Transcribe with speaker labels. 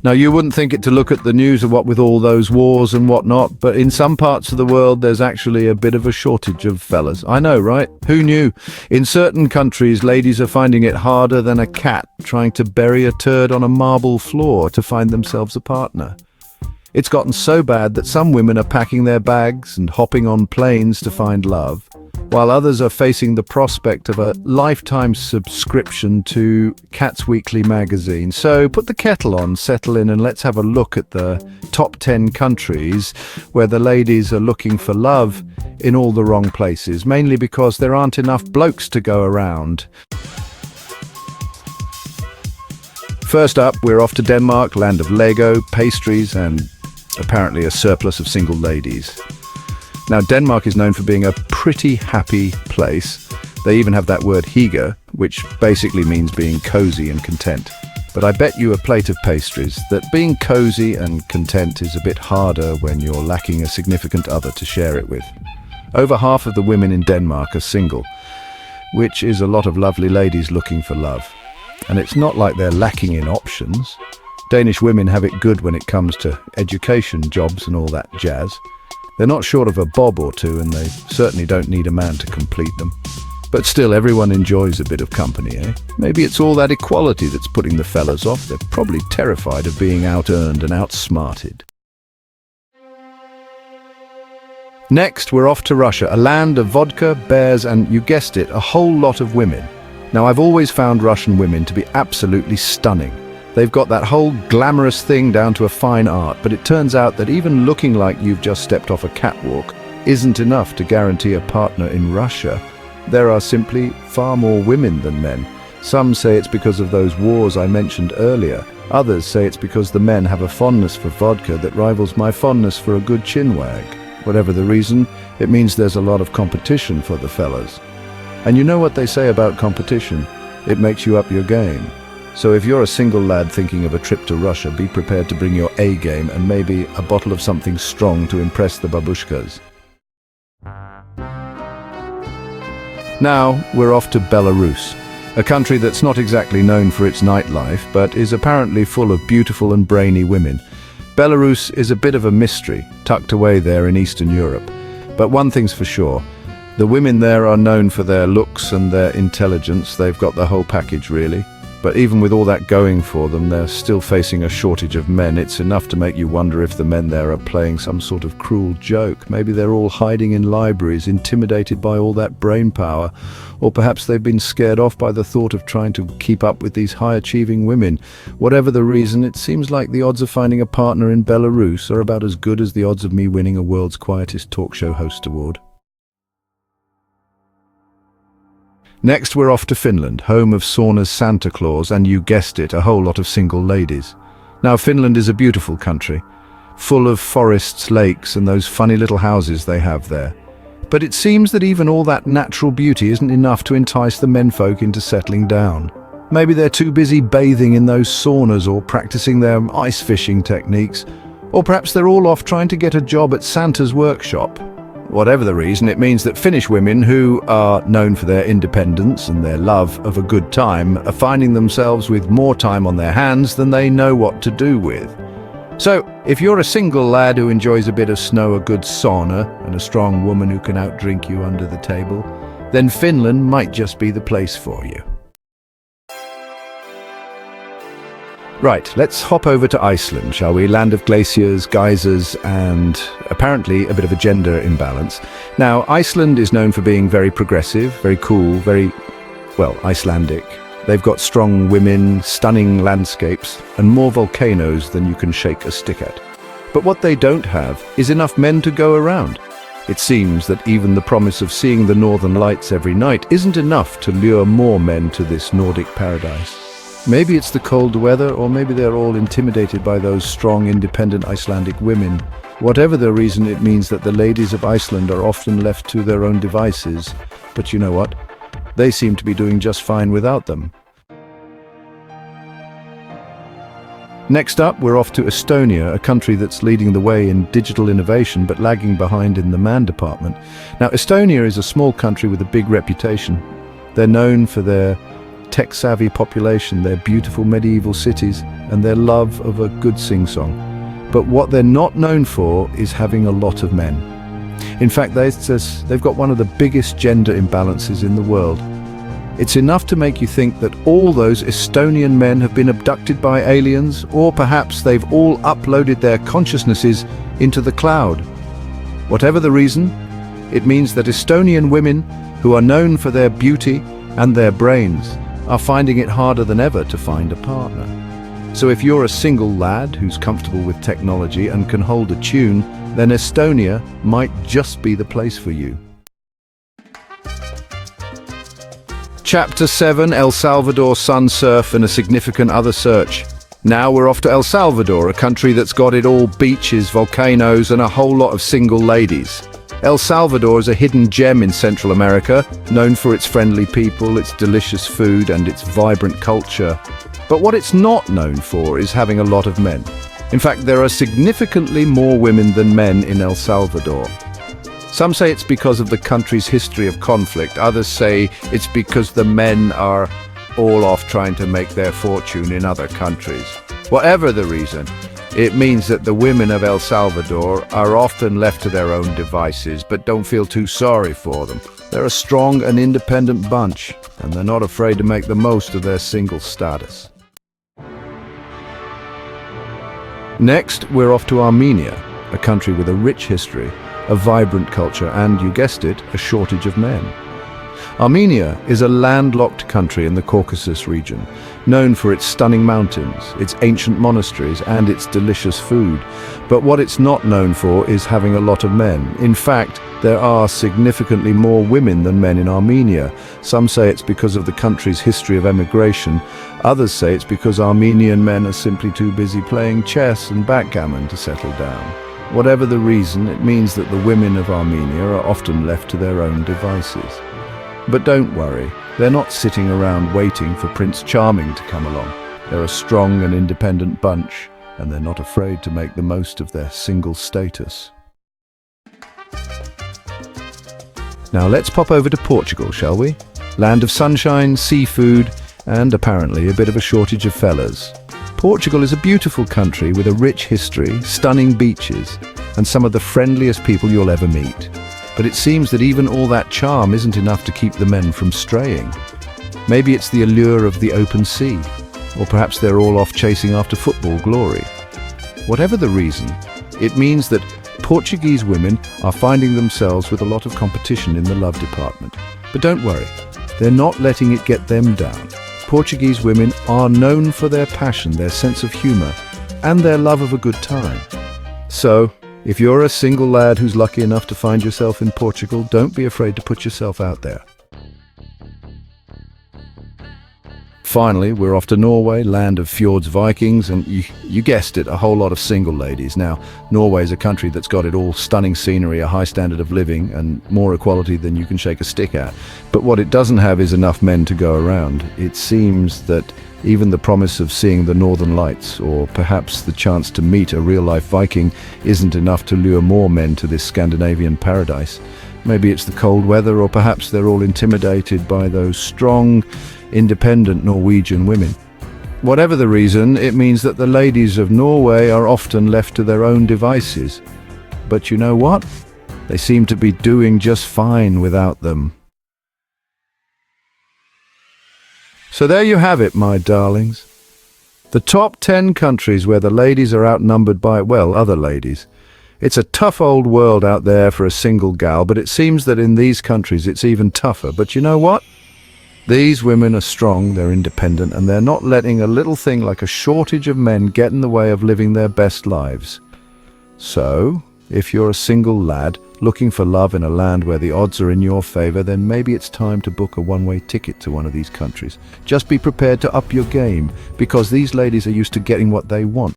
Speaker 1: Now, you wouldn't think it to look at the news of what with all those wars and whatnot, but in some parts of the world, there's actually a bit of a shortage of fellas. I know, right? Who knew? In certain countries, ladies are finding it harder than a cat trying to bury a turd on a marble floor to find themselves a partner. It's gotten so bad that some women are packing their bags and hopping on planes to find love, while others are facing the prospect of a lifetime subscription to Cat's Weekly magazine. So put the kettle on, settle in, and let's have a look at the top 10 countries where the ladies are looking for love in all the wrong places, mainly because there aren't enough blokes to go around. First up, we're off to Denmark, land of Lego, pastries, and apparently a surplus of single ladies. Now, Denmark is known for being a pretty happy place. They even have that word hygge, which basically means being cozy and content. But I bet you a plate of pastries that being cozy and content is a bit harder when you're lacking a significant other to share it with. Over half of the women in Denmark are single, which is a lot of lovely ladies looking for love. And it's not like they're lacking in options. Danish women have it good when it comes to education, jobs and all that jazz. They're not short of a bob or two, and they certainly don't need a man to complete them. But still, everyone enjoys a bit of company, eh? Maybe it's all that equality that's putting the fellas off. They're probably terrified of being out-earned and outsmarted. Next, we're off to Russia, a land of vodka, bears, and, you guessed it, a whole lot of women. Now, I've always found Russian women to be absolutely stunning. They've got that whole glamorous thing down to a fine art, but it turns out that even looking like you've just stepped off a catwalk isn't enough to guarantee a partner in Russia. There are simply far more women than men. Some say it's because of those wars I mentioned earlier. Others say it's because the men have a fondness for vodka that rivals my fondness for a good chinwag. Whatever the reason, it means there's a lot of competition for the fellas. And you know what they say about competition? It makes you up your game. So if you're a single lad thinking of a trip to Russia, be prepared to bring your A game and maybe a bottle of something strong to impress the babushkas. Now we're off to Belarus, a country that's not exactly known for its nightlife, but is apparently full of beautiful and brainy women. Belarus is a bit of a mystery, tucked away there in Eastern Europe. But one thing's for sure, the women there are known for their looks and their intelligence. They've got the whole package, really. But even with all that going for them, they're still facing a shortage of men. It's enough to make you wonder if the men there are playing some sort of cruel joke. Maybe they're all hiding in libraries, intimidated by all that brain power. Or perhaps they've been scared off by the thought of trying to keep up with these high-achieving women. Whatever the reason, it seems like the odds of finding a partner in Belarus are about as good as the odds of me winning a World's Quietest Talk Show Host Award. Next, we're off to Finland, home of sauna's Santa Claus, and you guessed it, a whole lot of single ladies. Now, Finland is a beautiful country, full of forests, lakes, and those funny little houses they have there. But it seems that even all that natural beauty isn't enough to entice the menfolk into settling down. Maybe they're too busy bathing in those saunas or practicing their ice fishing techniques, or perhaps they're all off trying to get a job at Santa's workshop. Whatever the reason, it means that Finnish women, who are known for their independence and their love of a good time, are finding themselves with more time on their hands than they know what to do with. So, if you're a single lad who enjoys a bit of snow, a good sauna, and a strong woman who can outdrink you under the table, then Finland might just be the place for you. Right, let's hop over to Iceland, shall we? Land of glaciers, geysers, and apparently a bit of a gender imbalance. Now, Iceland is known for being very progressive, very cool, very, well, Icelandic. They've got strong women, stunning landscapes, and more volcanoes than you can shake a stick at. But what they don't have is enough men to go around. It seems that even the promise of seeing the northern lights every night isn't enough to lure more men to this Nordic paradise. Maybe it's the cold weather, or maybe they're all intimidated by those strong, independent Icelandic women. Whatever the reason, it means that the ladies of Iceland are often left to their own devices. But you know what? They seem to be doing just fine without them. Next up, we're off to Estonia, a country that's leading the way in digital innovation but lagging behind in the man department. Now, Estonia is a small country with a big reputation. They're known for their tech-savvy population, their beautiful medieval cities, and their love of a good sing-song. But what they're not known for is having a lot of men. In fact, they've got one of the biggest gender imbalances in the world. It's enough to make you think that all those Estonian men have been abducted by aliens, or perhaps they've all uploaded their consciousnesses into the cloud. Whatever the reason, it means that Estonian women, who are known for their beauty and their brains, are finding it harder than ever to find a partner. So if you're a single lad who's comfortable with technology and can hold a tune, then Estonia might just be the place for you. Chapter 7, El Salvador Sun Surf and a Significant Other Search. Now we're off to El Salvador, a country that's got it all: beaches, volcanoes, and a whole lot of single ladies. El Salvador is a hidden gem in Central America, known for its friendly people, its delicious food, and its vibrant culture. But what it's not known for is having a lot of men. In fact, there are significantly more women than men in El Salvador. Some say it's because of the country's history of conflict. Others say it's because the men are all off trying to make their fortune in other countries. Whatever the reason, it means that the women of El Salvador are often left to their own devices, but don't feel too sorry for them. They're a strong and independent bunch, and they're not afraid to make the most of their single status. Next, we're off to Armenia, a country with a rich history, a vibrant culture, and, you guessed it, a shortage of men. Armenia is a landlocked country in the Caucasus region, known for its stunning mountains, its ancient monasteries, and its delicious food. But what it's not known for is having a lot of men. In fact, there are significantly more women than men in Armenia. Some say it's because of the country's history of emigration. Others say it's because Armenian men are simply too busy playing chess and backgammon to settle down. Whatever the reason, it means that the women of Armenia are often left to their own devices. But don't worry, they're not sitting around waiting for Prince Charming to come along. They're a strong and independent bunch, and they're not afraid to make the most of their single status. Now let's pop over to Portugal, shall we? Land of sunshine, seafood, and apparently a bit of a shortage of fellas. Portugal is a beautiful country with a rich history, stunning beaches, and some of the friendliest people you'll ever meet. But it seems that even all that charm isn't enough to keep the men from straying. Maybe it's the allure of the open sea, or perhaps they're all off chasing after football glory. Whatever the reason, it means that Portuguese women are finding themselves with a lot of competition in the love department. But don't worry, they're not letting it get them down. Portuguese women are known for their passion, their sense of humor, and their love of a good time. So, if you're a single lad who's lucky enough to find yourself in Portugal, don't be afraid to put yourself out there. Finally, we're off to Norway, land of fjords, Vikings, and you guessed it, a whole lot of single ladies. Now, Norway is a country that's got it all: stunning scenery, a high standard of living, and more equality than you can shake a stick at. But what it doesn't have is enough men to go around. It seems that even the promise of seeing the Northern Lights, or perhaps the chance to meet a real-life Viking, isn't enough to lure more men to this Scandinavian paradise. Maybe it's the cold weather, or perhaps they're all intimidated by those strong, independent Norwegian women. Whatever the reason, it means that the ladies of Norway are often left to their own devices. But you know what? They seem to be doing just fine without them. So there you have it, my darlings. The top 10 countries where the ladies are outnumbered by, well, other ladies. It's a tough old world out there for a single gal, but it seems that in these countries it's even tougher. But you know what? These women are strong, they're independent, and they're not letting a little thing like a shortage of men get in the way of living their best lives. So, if you're a single lad looking for love in a land where the odds are in your favor, then maybe it's time to book a one-way ticket to one of these countries. Just be prepared to up your game, because these ladies are used to getting what they want.